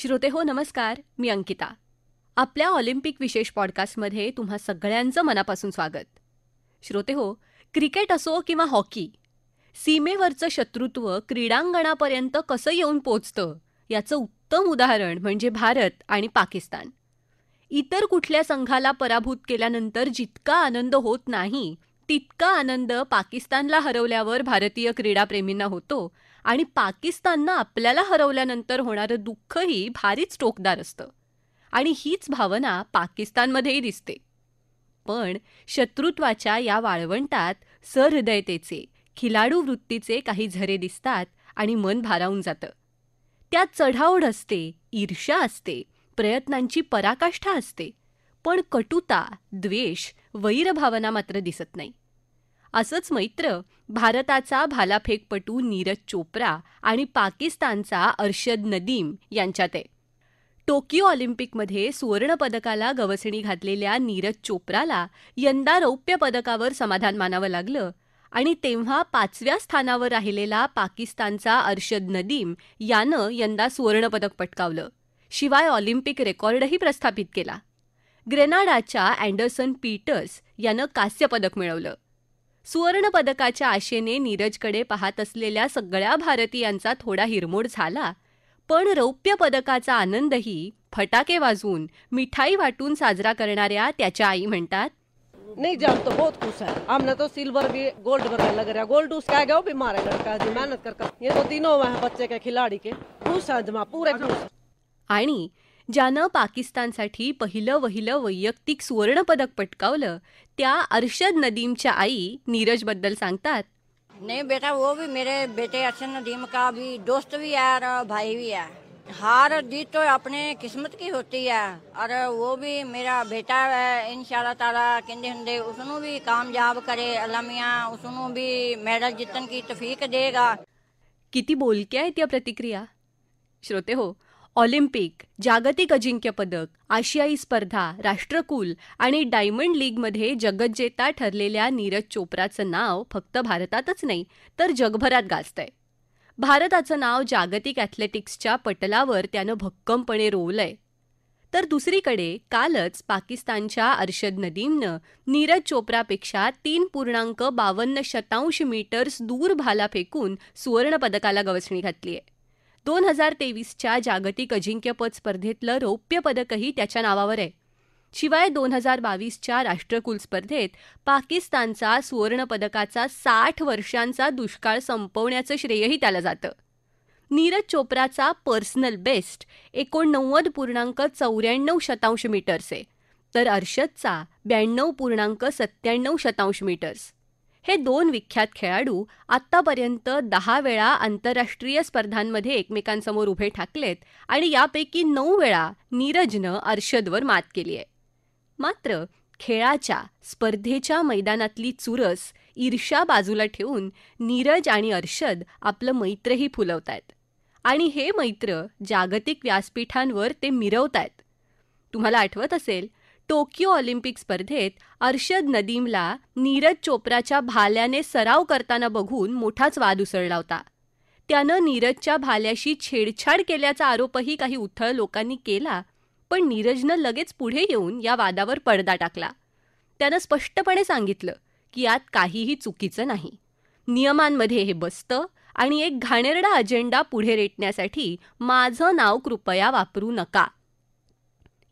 श्रोते हो नमस्कार, मी अंकिता. आपल्या ऑलिम्पिक विशेष पॉडकास्टमध्ये तुम्हा सगळ्यांचं मनापासून स्वागत. श्रोते हो, क्रिकेट असो किंवा हॉकी, सीमेवरचं शत्रुत्व क्रीडांगणापर्यंत कसं येऊन पोचतं याचं उत्तम उदाहरण म्हणजे भारत आणि पाकिस्तान. इतर कुठल्या संघाला पराभूत केल्यानंतर जितका आनंद होत नाही तितका आनंद पाकिस्तानला हरवल्यावर भारतीय क्रीडाप्रेमींना होतो आणि पाकिस्ताननं आपल्याला हरवल्यानंतर होणारं दुःखही भारीच टोकदार असतं. आणि हीच भावना पाकिस्तानमध्येही दिसते. पण शत्रुत्वाच्या या वाळवंटात सहृदयतेचे, खिलाडू वृत्तीचे काही झरे दिसतात आणि मन भारावून जातं. त्यात चढाओढ असते, ईर्ष्या असते, प्रयत्नांची पराकाष्ठा असते, पण कटुता, द्वेष, वैरभावना मात्र दिसत नाही. असंच मैत्र भारताचा भालाफेकपटू नीरज चोप्रा आणि पाकिस्तानचा अरशद नदीम यांच्यात आहे. टोकियो ऑलिम्पिकमध्ये सुवर्णपदकाला गवसणी घातलेल्या नीरज चोप्राला यंदा रौप्य पदकावर समाधान मानावं लागलं आणि तेव्हा 5व्या स्थानावर राहिलेला पाकिस्तानचा अरशद नदीम यानं यंदा सुवर्णपदक पटकावलं. शिवाय ऑलिम्पिक रेकॉर्डही प्रस्थापित केला. ग्रेनाडाच्या अँडरसन पीटर्स यानं कांस्य पदक मिळवलं. सुवर्णपदकाच्या आशेने नीरजकडे पाहत असलेल्या सगळ्या भारतीयांचा थोडा हिरमोड झाला, पण रौप्य पदकाचा आनंदही फटाके वाजवून, मिठाई वाटून साजरा करणाऱ्या त्याच्या आई म्हणतात, नहीं जान तो बहुत खुश है. हमने तो सिल्वर भी गोल्ड करने लग रहा. गोल्ड उसका है, वो भी मारे लड़का जी मेहनत कर ये तो तीनों में बच्चे के खिलाड़ी के खुश है जमा पूरे खुश. आणि ज्यानं पाकिस्तानसाठी पहिलं वैयक्तिक सुवर्णपदक पटकावलं त्या अरशद नदीमच्या आई नीरजबद्दल सांगतात, नहीं बेटा, वो भी मेरे बेटे अरशद नदीम का भी दोस्त भी है और भाई भी है. हार जीत तो अपने किस्मत की होती है और वो भी मेरा बेटा है. इंशाल्लाह ताला कहते होंगे उसनों भी कामयाब करे अल्लाह मियां, उसनों भी मेडल जीतने की तौफीक देगा. किती बोलक्या आहेत या प्रतिक्रिया. श्रोते हो, ऑलिम्पिक, जागतिक अजिंक्यपदक, आशियाई स्पर्धा, राष्ट्रकुल आणि डायमंड लीगमध्ये जगज्जेता ठरलेल्या नीरज चोप्राचं नाव फक्त भारतातच नाही तर जगभरात गाजतंय. भारताचं नाव जागतिक ॲथलेटिक्सच्या पटलावर त्यानं भक्कमपणे रोवलंय. तर दुसरीकडे कालच पाकिस्तानच्या अरशद नदीमनं नीरज चोप्रापेक्षा 3.52 मीटर्स दूर भाला फेकून सुवर्णपदकाला गवसणी घातली आहे. 2023च्या जागतिक अजिंक्यपद स्पर्धेतलं रौप्य पदकही त्याच्या नावावर आहे. शिवाय 2022च्या राष्ट्रकुल स्पर्धेत पाकिस्तानचा सुवर्णपदकाचा 60 वर्षांचा दुष्काळ संपवण्याचं श्रेयही त्याला जातं. नीरज चोप्राचा पर्सनल बेस्ट 89.94 मीटर्स आहे, तर अरशदचा 92.97 मीटर्स. हे दोन विख्यात खेळाडू आत्तापर्यंत 10 वेळा आंतरराष्ट्रीय स्पर्धांमध्ये एकमेकांसमोर उभे ठाकलेत आणि यापैकी 9 वेळा नीरजनं अरशदवर मात केली आहे. मात्र खेळाच्या, स्पर्धेच्या मैदानातली चुरस, ईर्ष्या बाजूला ठेवून नीरज आणि अरशद आपलं मैत्रही फुलवतायत आणि हे मैत्र जागतिक व्यासपीठांवर ते मिरवतायत. तुम्हाला आठवत असेल, टोकियो ऑलिम्पिक स्पर्धेत अरशद नदीमला नीरज चोप्राच्या भाल्याने सराव करताना बघून मोठाच वाद उसळला होता. त्यानं नीरजच्या भाल्याशी छेडछाड केल्याचा आरोपही काही उथळ लोकांनी केला, पण नीरजनं लगेच पुढे येऊन या वादावर पडदा टाकला. त्यानं स्पष्टपणे सांगितलं की यात काहीही चुकीचं नाही, नियमांमध्ये हे बसतं आणि एक घाणेरडा अजेंडा पुढे रेटण्यासाठी माझं नाव कृपया वापरू नका.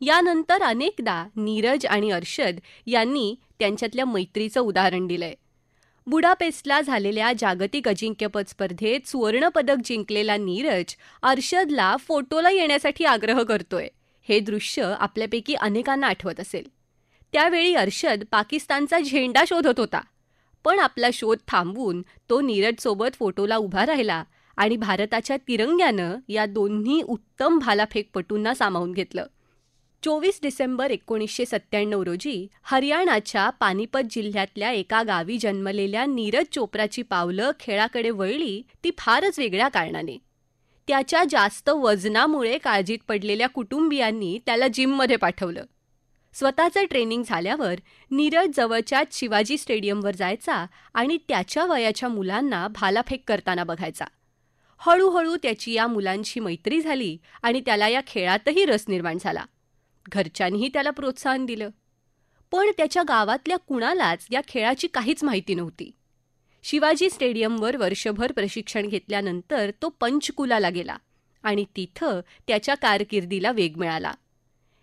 यानंतर अनेकदा नीरज आणि अरशद यांनी त्यांच्यातल्या मैत्रीचं उदाहरण दिलंय. बुडापेस्टला झालेल्या जागतिक अजिंक्यपद स्पर्धेत सुवर्णपदक जिंकलेला नीरज अरशदला फोटोला येण्यासाठी आग्रह करतोय. हे दृश्य आपल्यापैकी अनेकांना आठवत असेल. त्यावेळी अरशद पाकिस्तानचा झेंडा शोधत होता, पण आपला शोध थांबवून तो नीरजसोबत फोटोला उभा राहिला आणि भारताच्या तिरंग्यानं या दोन्ही उत्तम भालाफेकपटूंना सामावून घेतलं. 24 डिसेंबर 1997 रोजी हरियाणाच्या पानिपत जिल्ह्यातल्या एका गावी जन्मलेल्या नीरज चोप्राची पावलं खेळाकडे वळली ती फारच वेगळ्या कारणाने. त्याच्या जास्त वजनामुळे काळजीत पडलेल्या कुटुंबियांनी त्याला जिममध्ये पाठवलं. स्वतःचं ट्रेनिंग झाल्यावर नीरज जवळच्याच शिवाजी स्टेडियमवर जायचा आणि त्याच्या वयाच्या मुलांना भालाफेक करताना बघायचा. हळूहळू त्याची या मुलांशी मैत्री झाली आणि त्याला या खेळातही रस निर्माण झाला. घरच्यांनीही त्याला प्रोत्साहन दिलं. पण त्याच्या गावातल्या कुणालाच या खेळाची काहीच माहिती नव्हती. शिवाजी स्टेडियमवर वर्षभर प्रशिक्षण घेतल्यानंतर तो पंचकुलाला गेला आणि तिथं त्याच्या कारकिर्दीला वेग मिळाला.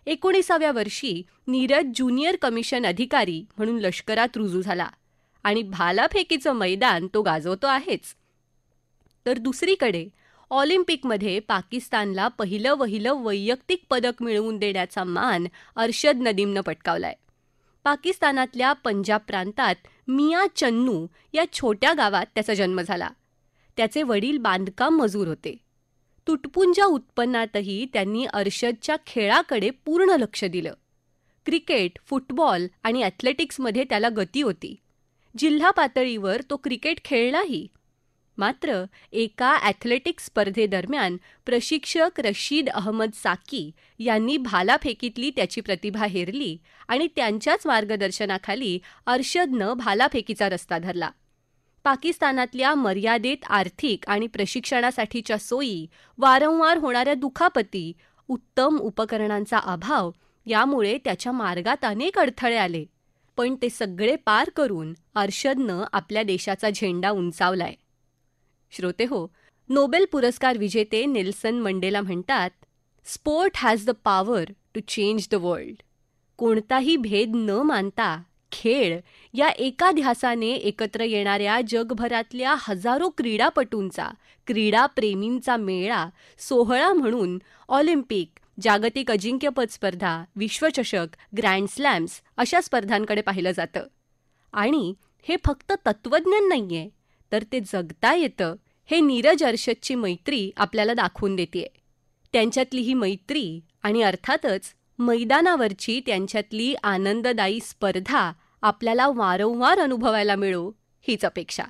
19व्या वर्षी नीरज ज्युनियर कमिशन अधिकारी म्हणून लष्करात रुजू झाला आणि भालाफेकीचं मैदान तो गाजवतो आहेच. तर दुसरीकडे ऑलिम्पिकमध्ये पाकिस्तानला पहिलं वैयक्तिक पदक मिळवून देण्याचा मान अरशद नदीमनं पटकावलाय. पाकिस्तानातल्या पंजाब प्रांतात मियाँ चन्नू या छोट्या गावात त्याचा जन्म झाला. त्याचे वडील बांधकाम मजूर होते. तुटपुंजा उत्पन्नातही त्यांनी अरशदच्या खेळाकडे पूर्ण लक्ष दिलं. क्रिकेट, फुटबॉल आणि ॲथलेटिक्समध्ये त्याला गती होती. जिल्हा पातळीवर तो क्रिकेट खेळलाही. मात्र एका ॲथलेटिक्स स्पर्धेदरम्यान प्रशिक्षक रशीद अहमद साकी यांनी भालाफेकीतली त्याची प्रतिभा हेरली आणि त्यांच्याच मार्गदर्शनाखाली अरशदनं भालाफेकीचा रस्ता धरला. पाकिस्तानातल्या मर्यादित आर्थिक आणि प्रशिक्षणासाठीच्या सोयी, वारंवार होणाऱ्या दुखापती, उत्तम उपकरणांचा अभाव यामुळे त्याच्या मार्गात अनेक अडथळे आले. पण ते सगळे पार करून अरशदनं आपल्या देशाचा झेंडा उंचावलाय. श्रोतेहो, नोबेल पुरस्कार विजेते नेल्सन मंडेला म्हणतात, sport has the power to change the world. कोणताही भेद न मानता खेळ या एका ध्यासाने एकत्र येणाऱ्या जगभरातल्या हजारो क्रीडापटूंचा, क्रीडाप्रेमींचा मेळा, सोहळा म्हणून ऑलिम्पिक, जागतिक अजिंक्यपद स्पर्धा, विश्वचषक, ग्रँड स्लॅम्स अशा स्पर्धांकडे पाहिलं जातं. आणि हे फक्त तत्त्वज्ञान नाहीये, तर ते जगता येतं हे नीरज अरशदची मैत्री आपल्याला दाखवून देतेय. त्यांच्यातली ही मैत्री आणि अर्थातच मैदानावरची त्यांच्यातली आनंददायी स्पर्धा आपल्याला वारंवार अनुभवायला मिळो हीच अपेक्षा.